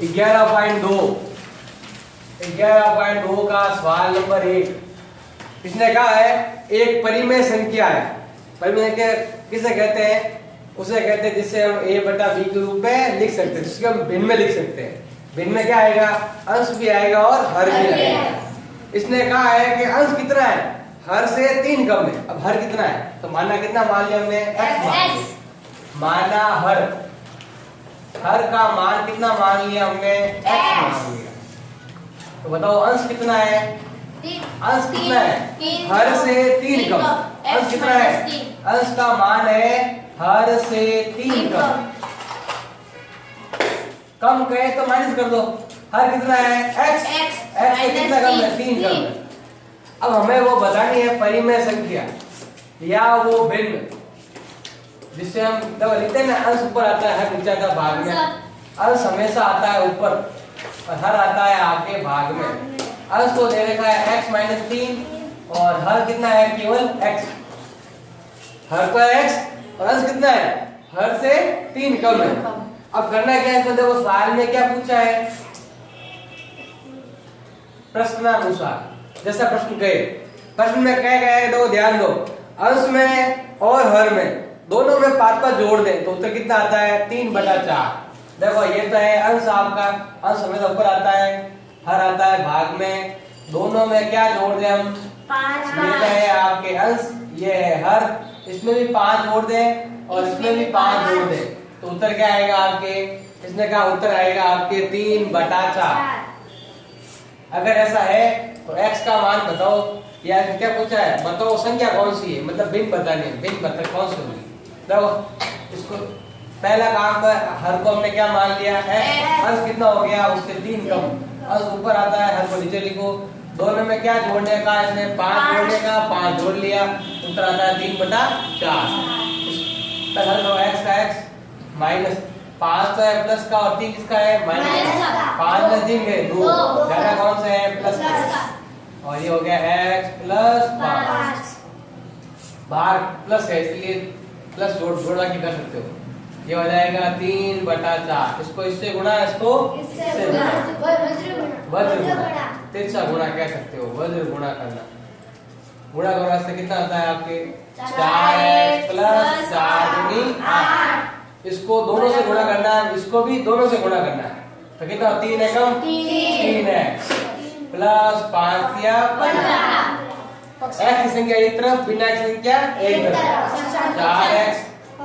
11.2 11.2 का सवाल नंबर 1। इसने कहा है एक परिमेय संख्या है। परिमेय संख्या किसे कहते हैं? उसे कहते हैं जिससे हम a बटा b के रूप में लिख सकते हैं, जिसको हम भिन्न में लिख सकते हैं। भिन्न में क्या आएगा? अंश भी आएगा और हर भी आएगा। इसने कहा है कि अंश कितना है? हर से 3 कम है। अब हर कितना है? तो माना कितना मान लिया हमने? x मान लिया। माना हर का मान कितना मान लिया हमने? x मान लिया। तो बताओ अंश कितना है? अंश कितना है? हर से 3 कम। अंश कितना है? अंश का मान है हर से 3 कम। कम कहे तो माइनस कर दो। हर कितना है? x से कितना कम है? 3 कम है। अब हमें वो बतानी है परिमेय संख्या या वो भिन्न, जिससे हम जब लिखते हैं ना अंश ऊपर आता है, हर नीचे आता है भाग में। अंश हमेशा आता है ऊपर और हर आता है आगे भाग में। अंश को दे रखा है x माइनस 3 और हर कितना है? केवल x। हर का x और अंश कितना है? हर से 3 कम है। अब करना क्या है? देखो सवाल में क्या पूछा है? प्रश्नानुसार जैसा प्रश्न कहे, प्रश्न में क्या गया है? तो ध्यान दो, अंश में और हर में दोनों में 5 जोड़ दें तो उत्तर कितना आता है? 3/4। देखो ये तो है अंश आपका, अंश हमेशा ऊपर आता है, हर आता है भाग में। दोनों में क्या जोड़ दें हम? 5। ये तो है आपके अंश, ये है हर, इसमें भी 5 जोड़ दें और इसमें भी 5 जोड़ दें तो उत्तर क्या आएगा आपके? इसने कहा उत्तर आएगा आपके 3/4। अगर ऐसा है तो x का मान बताओ, या क्या पूछा है? बताओ संख्या कौन सी है, मतलब भिन्न बतानी है। भिन्न बता कौन सी होगी? देखो इसको पहला काम है, हर को हमने क्या मान लिया है? अंश कितना हो गया? उससे 3 कम। अंश ऊपर आता है, हर को नीचे लिखो। दोनों में क्या जोड़ने का? इसने 5 जोड़ने का, 5 जोड़ लिया, उत्तर आता है 3/4। हर को x का x माइनस 5 तो है प्लस का और 3 किसका है? माइनस का। 5 में 3 गए 2, ज्यादा कौन सा है? प्लस का। और ये हो गया x प्लस 5। भाग प्लस है इसलिए प्लस जोड़ा की कर सकते हो। ये हो जाएगा 3/4। इसको इससे गुणा, इसको इससे गुणा, वज्र गुणा, तिरछा गुणा कह सकते हो। वज्र गुणा करना, गुणा करने से कितना आता है आपके? 4x plus 4 8। इसको दोनों से गुणा करना है, इसको भी दोनों से गुणा करना है तो कितना? 3 है कम 3x प्लस 5 या 15। x की संख्या एक तरफ, बिना x की संख्या एक तरफ। 4x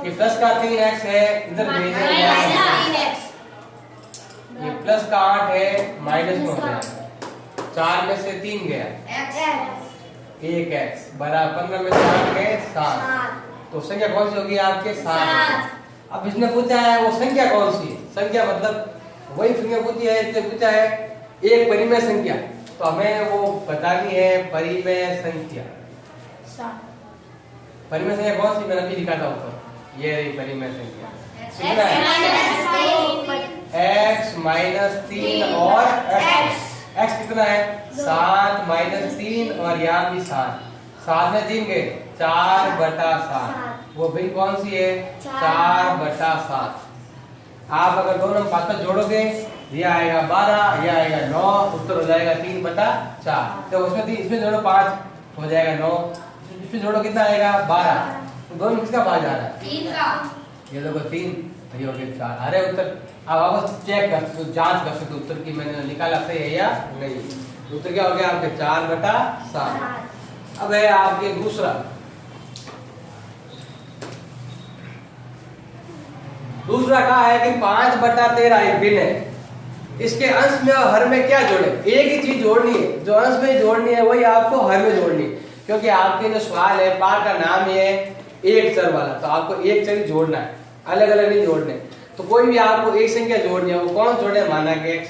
ये प्लस का 3x है, इधर भेजने ये प्लस का 8 है, माइनस में हो जाएगा। 4 में से 3 गया 1x बराबर 15 में से 8 गए 7। तो संख्या कौन सी होगी आपके? 7। अब इसने पूछा है वो संख्या कौन सी है? संख्या मतलब वही संख्या पूछी है, इसने पूछा है एक परिमेय संख्या, तो हमें वो बतानी है परिमेय संख्या। परिमेय संख्या कौन सी? मैंने अभी लिखा था ऊपर, ये रही परिमेय संख्या। x माइनस 3 और x कितना है? 7 माइनस 3 और यहाँ भी 7। 7 में 3 गए 4/7। वो भिन्न कौन सी है? 4/7। आप अगर दोनों में 5 जोड़ोगे, ये आएगा 12, ये आएगा 9, उत्तर हो जाएगा 3/4। तो उसमें इसमें जोड़ो 5 हो जाएगा 9, इसमें जोड़ो कितना आएगा? 12। तो दोनों किसका भाग जा रहा है? 3 का। ये देखो 3, ये हो गया 4। अरे उत्तर अब आप चेक कर सकते हो, जांच कर सकते हो उत्तर की मैंने निकाला सही है या नहीं। उत्तर क्या हो गया आपके? 4/7। अब है आपके दूसरा कहा है कि 5/13 एक भिन्न है। इसके अंश में और हर में क्या जोड़े? एक ही चीज जोड़नी है, जो अंश में जोड़नी है वही आपको हर में जोड़नी है। क्योंकि आपके जो सवाल है पाठ का नाम है एक चर वाला, तो आपको एक चर ही जोड़ना है, अलग अलग नहीं जोड़ने। तो कोई भी आपको एक संख्या जोड़नी है, वो कौन जोड़े? माना के x।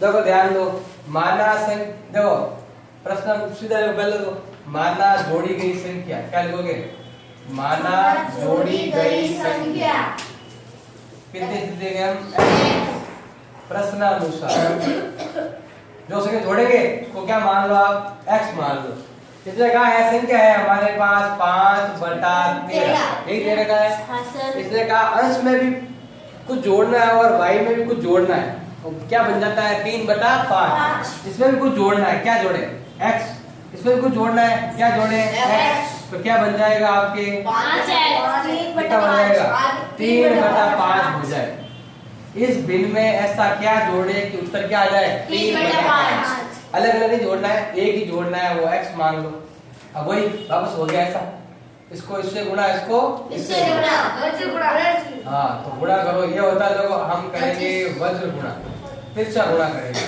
देखो ध्यान दो, माना देखो प्रश्न सीधा पहले तो माना जोड़ी गई संख्या, क्या लिखोगे? माना जोड़ी गई संख्या कितने देंगे हम? प्रश्नानुसार जो संख्या जोड़ेंगे उसको क्या मान लो आप? x मान लो। कितने का है? संख्या है हमारे पास 5/13, यही दे रखा है। इसने कहा अंश में भी कुछ जोड़ना है और y में भी कुछ जोड़ना है, तो क्या बन जाता है 3/5। इसमें भी कुछ जोड़ना है, क्या जोड़े x, इसमें भी कुछ जोड़ना है, क्या जोड़े x। तो क्या बन जाएगा आपके कितना बन जाएगा 3/5 हो जाए। इस भिन्न में ऐसा क्या जोड़े कि उत्तर क्या आ जाए 3/5। अलग अलग नहीं जोड़ना है, एक ही जोड़ना है, वो x मान लो। अब वही वापस हो गया ऐसा, इसको इससे गुणा, इसको इससे गुणा। हाँ तो गुणा करो, ये होता है देखो हम करेंगे वज्र गुणा, फिर से गुणा करेंगे।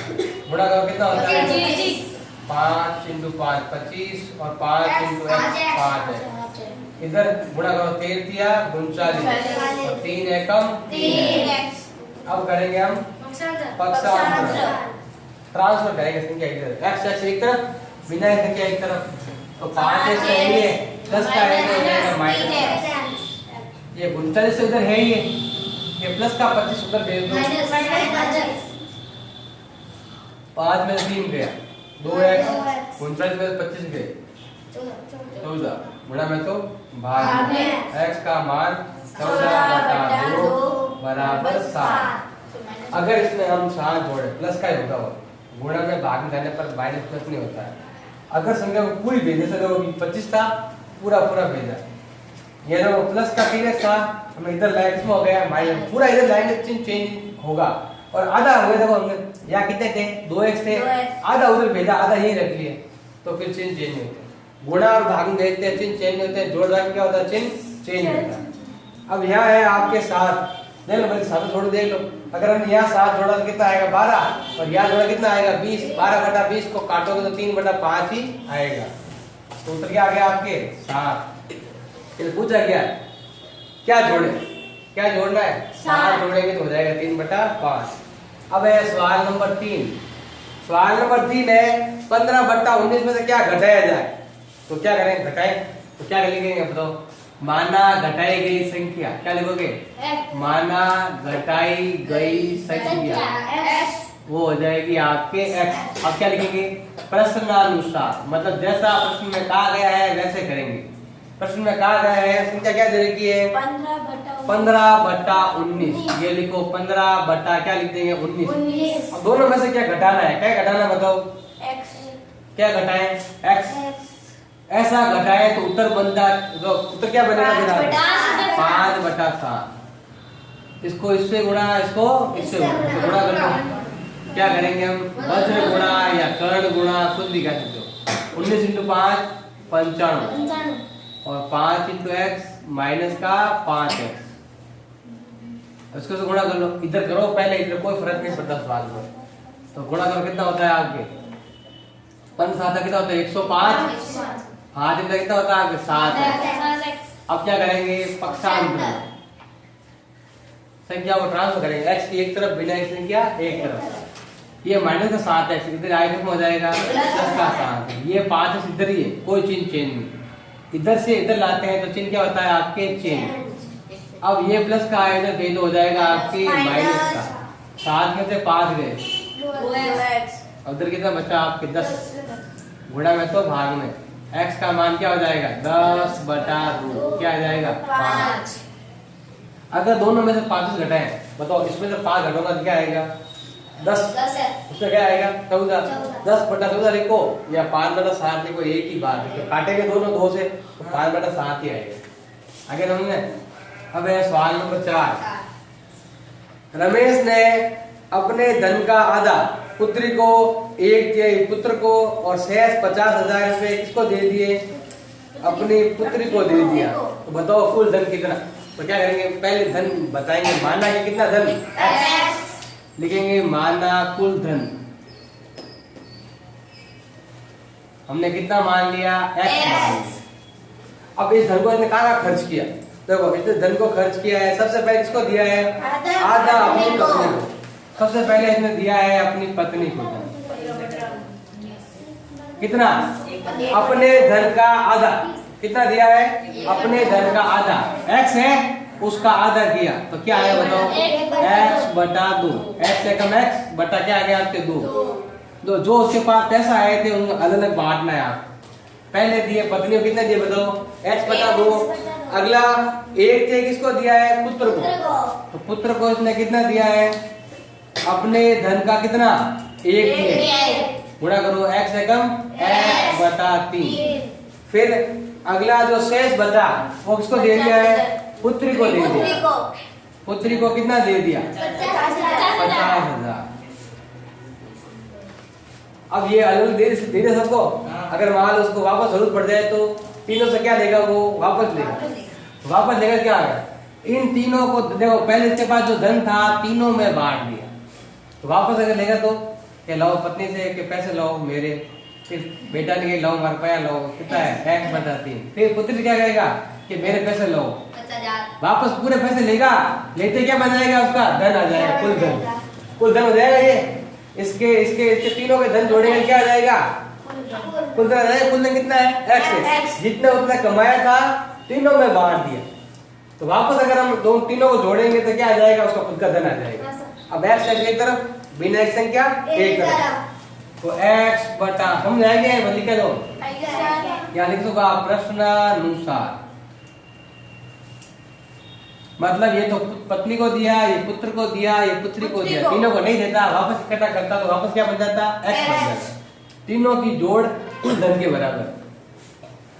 गुणा करो कितना होता है 5 × 5 25 और 5 × x 5 है। इधर गुणा करो 13 तिया 39 और 3 एकम 3x। अब करेंगे हम पक्षांतर, ट्रांसफर करेंगे संख्या इधर, x एक तरफ बिना संख्या एक तरफ। तो 5x चाहिए प्लस का है तो हो जाएगा माइनस। ये 39 से उधर है ये प्लस का 25 उधर भेज दो। 5 में 3 गया 2x, 39 में 25 गए 14, गुणा में तो भाग में x का मान 14/2 बराबर 7। अगर इसमें हम 7 जोड़े प्लस का ही होगा, वो गुणा में भाग में जाने पर माइनस प्लस नहीं होता है। अगर संख्या को पूरी भेजे से देखो 25 था पूरा भेजा, ये देखो प्लस का 3x था, हम इधर लाइन इसमें हो गया माइनस, पूरा इधर लाइन चेंज होगा। और आधा हो गया, देखो हमने यहाँ कितने थे 2x थे, आधा उधर भेजा आधा यही रख लिए, तो फिर चिन्ह चेंज होते हैं। गुणा और भाग में भेजते हैं चिन्ह चेंज होते हैं, जोड़ भाग क्या होता है चिन्ह चेंज होता है। अब यहाँ है आपके 7, देख लो भाई 7 जोड़ देख लो। अगर हम यहाँ 7 जोड़ा तो कितना आएगा 12, और यहाँ जोड़ा कितना आएगा 20। 12/20 को काटोगे तो 3/5 ही आएगा। तो उत्तर क्या आ गया आपके 7। फिर पूछा क्या जोड़े, क्या जोड़ना है 7 जोड़ेंगे तो हो जाएगा 3/5। अब है सवाल नंबर 3। सवाल नंबर 3 है 15/19 में से क्या घटाया जाए। तो क्या करें घटाएं, तो क्या लिखेंगे बताओ। माना घटाई गई संख्या, क्या लिखोगे माना घटाई गई संख्या, वो हो जाएगी आपके x। अब क्या लिखेंगे प्रश्नानुसार, मतलब जैसा प्रश्न में कहा गया है वैसे करेंगे। प्रश्न में कहा गया है संख्या क्या दे रखी है 15/19, ये लिखो 15 क्या लिख देंगे 19। अब दोनों में से क्या घटाना है, क्या घटाना बताओ x। क्या घटाएं x, ऐसा घटाए तो उत्तर बनता, तो उत्तर क्या बनेगा 5/7। इसको इससे गुणा, इसको इससे गुणा कर लो। क्या करेंगे हम वज्र गुणा या कर्ण गुणा खुद भी कह सकते हो। 19 × 5 95 और 5 × x माइनस का 5x, इसको से गुणा कर लो। इधर करो पहले, इधर कोई फर्क नहीं पड़ता सवाल में। तो गुणा करो कितना होता है आपके 5×7 कितना होता है 105। हाँ दिन कितना होता है 7 है। अब क्या करेंगे पक्षांतर, संख्या को ट्रांसफर करेंगे, x की एक तरफ बिना x संख्या एक तरफ। ये माइनस का 7x इधर आएगा हो जाएगा प्लस का 7, ये 5x इधर ही है, कोई चिन्ह चेंज नहीं। इधर से इधर लाते हैं तो चिन्ह क्या होता है आपके चेंज। अब ये प्लस का आया इधर तो हो जाएगा आपके माइनस का। 7 में से 5 गए, उधर कितना बचा आपके 10, गुणा में तो भाग में x का मान क्या हो जाएगा 10/2, क्या आ जाएगा 5। अगर दोनों में से 5 घटाएं बताओ, इसमें से 5 घटाऊंगा तो क्या आएगा 10 है, उसमें क्या आएगा 14। 10/14 लिखो या 5/7 लिखो, एक ही बात है। काटेंगे दोनों 2 से तो 5/7 ही आएगा। आगे हमने अब है सवाल नंबर 4। रमेश ने अपने धन का आधा पुत्री को, एक पुत्र को और शेष 50,000 रुपए किसको दे दिए, अपनी पुत्री को दे दिया। तो बताओ कुल धन कितना। तो क्या करेंगे पहले धन बताएंगे, माना कि कितना धन x, लिखेंगे माना कुल धन, हमने कितना मान लिया x मान लिया। अब इस धन को इसने कहाँ खर्च किया, देखो इसने धन को खर्च किया है, सबसे पहले किसको दिया है आधा अपनी पत्नी को। सबसे पहले इसने दिया है अपनी पत्नी को कितना, अपने धन का आधा। कितना दिया है अपने धन का आधा, x है उसका आधा किया तो क्या आया बताओ x/2। x से कम x बटा क्या आ गया आपके 2। जो उसके पास पैसा आए थे उनको अलग अलग बांटना है। आप पहले दिए पत्नी को कितना दिए बताओ x/2। अगला एक थे किसको दिया है पुत्र को, तो पुत्र को इसने कितना दिया है अपने धन का कितना 1 दिए, गुणा करो x एकम x बटा 3। फिर अगला जो शेष बचा वो किसको दे दिया है, पुत्री को दे दिया। पुत्री को कितना दे दिया, 50,000। अब ये अलग दे दे सबको, अगर मान लो उसको वापस जरूरत पड़ जाए तो तीनों से क्या लेगा, वो वापस लेगा। वापस लेगा क्या है, इन तीनों को देखो, पहले इसके पास जो धन था तीनों में बांट दिया, तो वापस अगर लेगा तो क्या लाओ पत्नी से कि पैसे लाओ मेरे, फिर बेटा ने लाओ हमारे रुपया लाओ, कितना है x बटा 3। फिर पुत्री क्या करेगा कि मेरे पैसे लाओ, वापस पूरे पैसे लेगा, लेते क्या बन जाएगा, उसका धन आ जाएगा, कुल धन, कुल धन हो जाएगा। ये इसके इसके इसके तीनों के धन जोड़ेंगे क्या आ जाएगा, कुल धन आ जाएगा। कुल धन कितना है x, जितना उतना कमाया था तीनों में बांट दिया, तो वापस अगर हम दो तीनों को जोड़ेंगे तो क्या आ जाएगा, उसका खुद का धन आ जाएगा। अब x एक तरफ, बिना x संख्या एक तरफ, तो x बटा हम जाएंगे लिख दो, या लिख दो प्रश्नानुसार, मतलब ये तो पत्नी को दिया, ये पुत्र को दिया, ये पुत्री को दिया, तीनों को नहीं देता, वापस इकट्ठा करता तो वापस क्या बन जाता, x बन जाता। तीनों की जोड़ कुल धन के बराबर।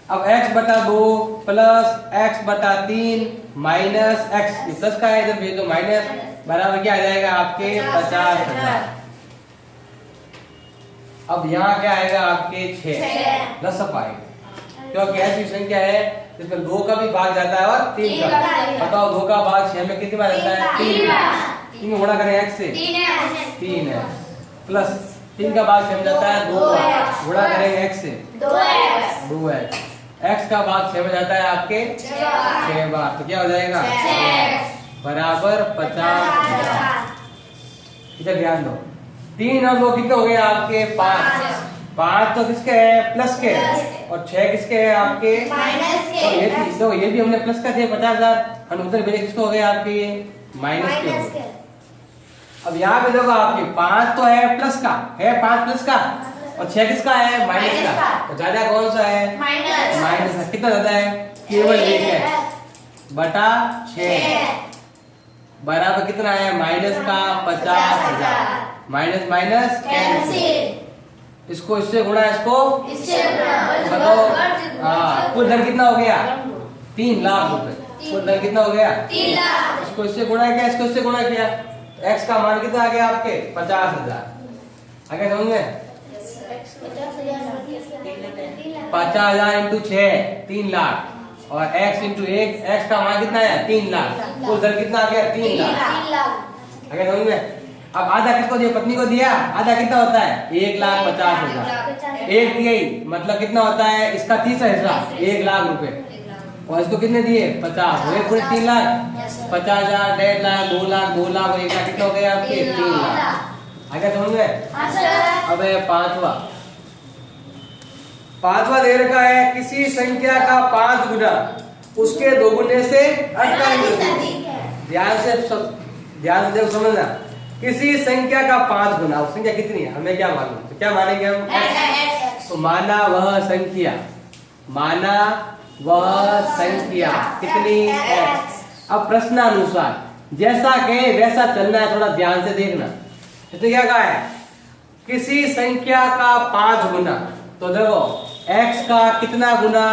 अब x बटा 2 प्लस x बटा 3 माइनस x, ये प्लस का है इधर भेज दो माइनस, बराबर क्या आ जाएगा आपके 50,000। अब यहाँ क्या आएगा आपके 6 10 आएगा, क्योंकि ऐसी संख्या है जिसमें 2 का भी भाग जाता है और 3 का। बताओ 2 का भाग 6 में कितनी बार जाता है, 3 में गुणा करें x से 3 है, प्लस 3 का भाग 6 में जाता है 2 बार, गुणा करेंगे x से 2x, x का भाग 6 में जाता है आपके 6 बार, तो क्या हो जाएगा बराबर 50,000। इधर ध्यान दो, 3 और 2 कितने हो गए आपके 5 तो किसके है, प्लस के, और 6 किसके है आपके माइनस के। तो ये भी हमने प्लस का दिया 50,000, और उधर भेजे किसको हो गए आपके माइनस के। अब यहाँ पे देखो आपके 5 तो है प्लस का, है 5 प्लस का, और 6 किसका है माइनस का, तो ज्यादा कौन सा है माइनस का। कितना ज्यादा है, केवल 1 है, बटा 6 बराबर कितना है माइनस का 50,000। माइनस माइनस कैंसिल, इसको इससे गुणा, इसको बताओ, हाँ कुल धन कितना हो गया 3 लाख रुपए, कुल धन कितना हो गया 3 लाख। इसको इससे गुणा किया, इसको इससे गुणा किया, x का मान कितना आ गया आपके 50,000। आगे समझ में 50,000 इंटू 6 3 लाख, और x इंटू 1, x का मान कितना है 3 लाख, कुल धन कितना आ गया 3 लाख। आगे समझ में। अब आधा किसको दिया, पत्नी को दिया, आधा कितना होता है 1,50,000, एक दिया ही मतलब कितना होता है इसका 30 हिस्सा 1 लाख रुपए, और इसको कितने दिए 50, हुए पूरे 3 लाख, 50,000 1.5 लाख 2 लाख 2 लाख और 1 लाख, कितना हो गया आपके 3 लाख। आगे समझ में। अब पांचवा दे रखा है, किसी संख्या का 5 गुना उसके 2 गुने से 48 अधिक। ध्यान से समझना, किसी संख्या का 5 गुना, उस संख्या कितनी है हमें क्या मालूम, तो क्या मानेंगे हम x। तो माना वह संख्या कितनी x। अब प्रश्नानुसार जैसा कहे वैसा चलना है, थोड़ा ध्यान से देखना। तो क्या कहा है, किसी संख्या का 5 गुना, तो देखो x का कितना गुना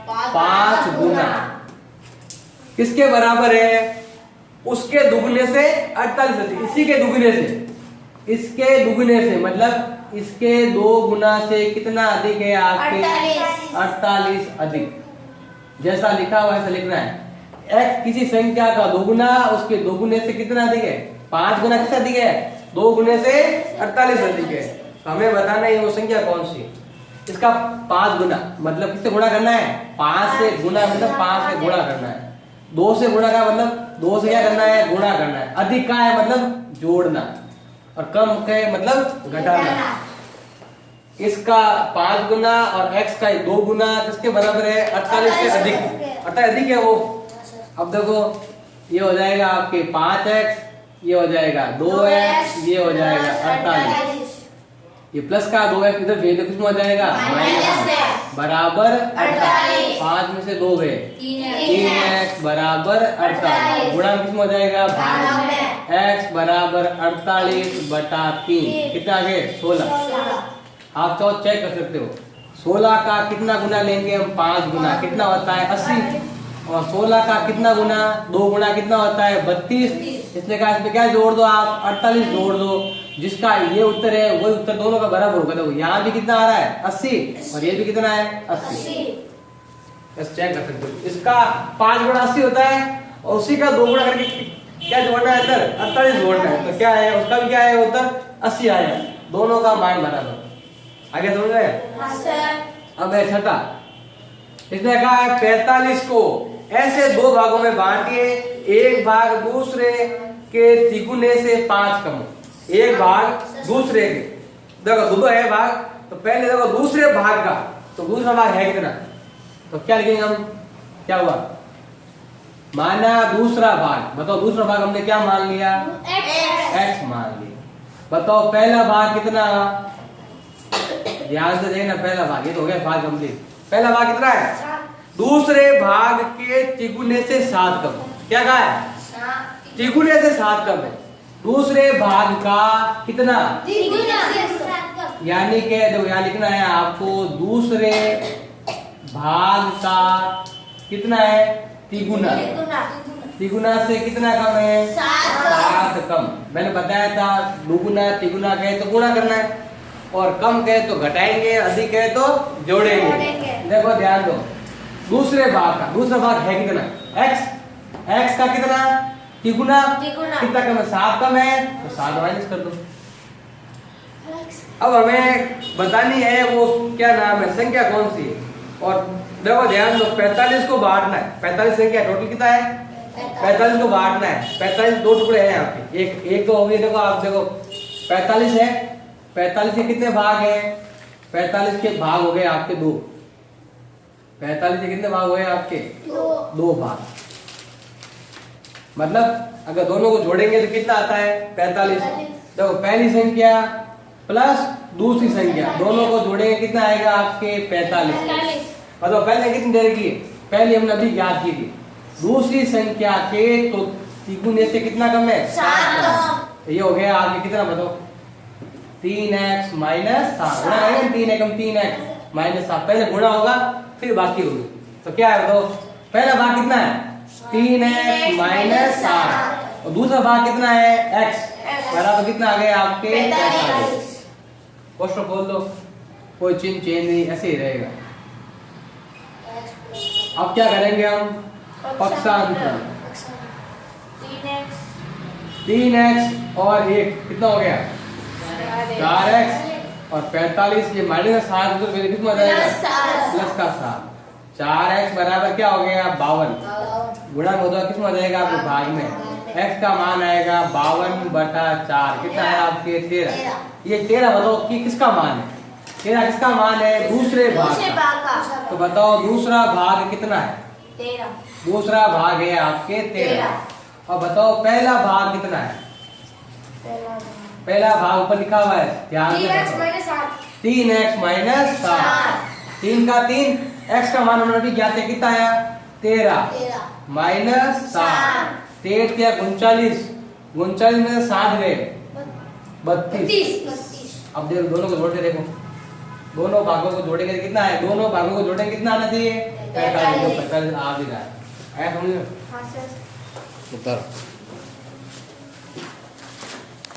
5 गुना, किसके बराबर है उसके दुगने से 48 अधिक, इसी के दुगने से, इसके दुगने से मतलब इसके 2 गुना से कितना अधिक है आपके 48 अधिक। जैसा लिखा हुआ ऐसा लिखना है, x किसी संख्या का 2 गुना उसके 2 गुने से कितना अधिक है 5 गुना, किससे अधिक है 2 गुने से 48 अधिक है। तो हमें बताना है वो संख्या कौन सी, इसका 5 गुना मतलब किससे गुणा करना है 5 से गुणा, मतलब 5 से गुणा करना है, 2 से गुणा का मतलब 2 से क्या करना है गुणा करना है, अधिक का है मतलब जोड़ना, और कम का है मतलब घटाना। इसका 5 गुना और x का 2 गुना किसके बराबर है 48 से अधिक, 48 अधिक है वो। अब देखो ये हो जाएगा आपके 5x, ये हो जाएगा 2x, ये हो जाएगा 48, ये प्लस का 2x इधर भेज दो, किसमें हो जाएगा माइनस। बराबर 48। 5 में से 2 गए 3x 3x बराबर 48। गुणा किस में हो जाएगा? भाग में। x बराबर 48 बटा 3 कितना आ गए? 16। आप तो चेक कर सकते हो 16 का कितना गुना लेंगे हम? 5 गुना कितना होता है? 80। और 16 का कितना गुना? 2 गुना कितना होता है? 32। इसलिए कहा इसमें क्या जोड़ दो आप? 48 जोड़ दो। जिसका ये उत्तर है वही उत्तर दोनों का बराबर होगा। तो यहाँ भी कितना आ रहा है? 80 और ये भी कितना है? 80। बस चेक कर सकते हो। इसका 5 गुना 80 होता है और उसी का 2 गुना करके क्या जोड़ना है? इधर 48 जोड़ना है। तो क्या है उसका भी? क्या है उत्तर? 80 आएगा। दोनों का मान बराबर। आगे समझ गए? अब है छठा। इसने कहा है 45 को ऐसे 2 भागों में बांटिए, एक भाग दूसरे के तिगुने से 5 कम। एक भाग दूसरे के, देखो दो है भाग, तो पहले देखो दूसरे भाग का, तो दूसरा भाग है कितना? तो क्या लिखेंगे हम? क्या हुआ? माना दूसरा भाग। बताओ दूसरा भाग हमने क्या मान लिया? x मान लिया। बताओ पहला भाग कितना? ध्यान से देखना, पहला भाग ये तो हो गया भाग कंप्लीट। पहला भाग कितना है? दूसरे भाग के तिगुने से 7 कम। क्या कहा है? तिगुने से 7 कम है। दूसरे भाग का कितना? यानी कि देखो यहाँ लिखना है आपको, दूसरे भाग का कितना है? तिगुना। तिगुना से कितना कम है? 7 कम। मैंने बताया था दुगुना तिगुना कहे तो गुणा करना है, और कम कहे तो घटाएंगे, अधिक कहे तो जोड़ेंगे। देखो ध्यान दो, दूसरे भाग का, दूसरा भाग है कितना? x का कितना? तिगुना। कितना कम है? 7 कम है, तो 7 माइनस कर दो। अब हमें बतानी है वो क्या नाम है, संख्या कौन सी है। और देखो ध्यान दो, 45 को बांटना है। 45 संख्या टोटल कितना है? 45 को बांटना है। 45 2 टुकड़े हैं यहाँ पे, एक तो हो गई। देखो आप देखो 45 है, 45 के कितने भाग हैं? 45 के भाग हो गए आपके 2। 45 के कितने भाग हुए आपके? 2 भाग। मतलब अगर दोनों को जोड़ेंगे तो कितना आता है? 45। देखो पहली संख्या प्लस दूसरी संख्या दोनों को जोड़ेंगे कितना आएगा आपके? 45। मतलब पहले कितनी देर की? पहले हमने अभी याद की थी। दूसरी संख्या के तो तिगुने से कितना कम है? 7। ये हो गया आपके कितना बताओ? 3x minus 7। गुणा करेंगे 3 एकम 3x माइनस 7। पहले गुणा होगा फिर बाकी होगी। तो क्या है बताओ? पहला भाग कितना है? 3x माइनस 7 और दूसरा भाग कितना है? x बराबर कितना आ गया आपके? 45। क्वेश्चन खोल दो, कोई चिन्ह चेंज नहीं, ऐसे ही रहेगा। अब क्या करेंगे हम? पक्षांतर। 3x और 1 कितना हो गया? 4x और 45 ये माइनस 7 तो कितना हो जाएगा? प्लस का 7। 4x बराबर क्या हो गया? 52। गुणा होगा किसमें हो जाएगा? आपके भाग में। x का मान आएगा 52 बटा 4 कितना है आपके? 13। ये 13 बताओ कि किसका मान है? 13 किसका मान है? दूसरे भाग का। तो बताओ दूसरा भाग कितना है? 13। दूसरा भाग है आपके 13। अब बताओ पहला भाग कितना है? पहला भाग ऊपर लिखा हुआ है, ध्यान से 3x माइनस 7। 3 का 3, x का मान हमने अभी ज्ञात है कितना आया? 13 माइनस 7। 13 क्या? 39। 39 में से 7 गए 32। अब देखो दोनों को जोड़ के देखो, दोनों भागों को जोड़ेंगे कितना है? दोनों भागों को जोड़ेंगे कितना आना चाहिए? 45। 45 आ भी रहा है। समझ लो।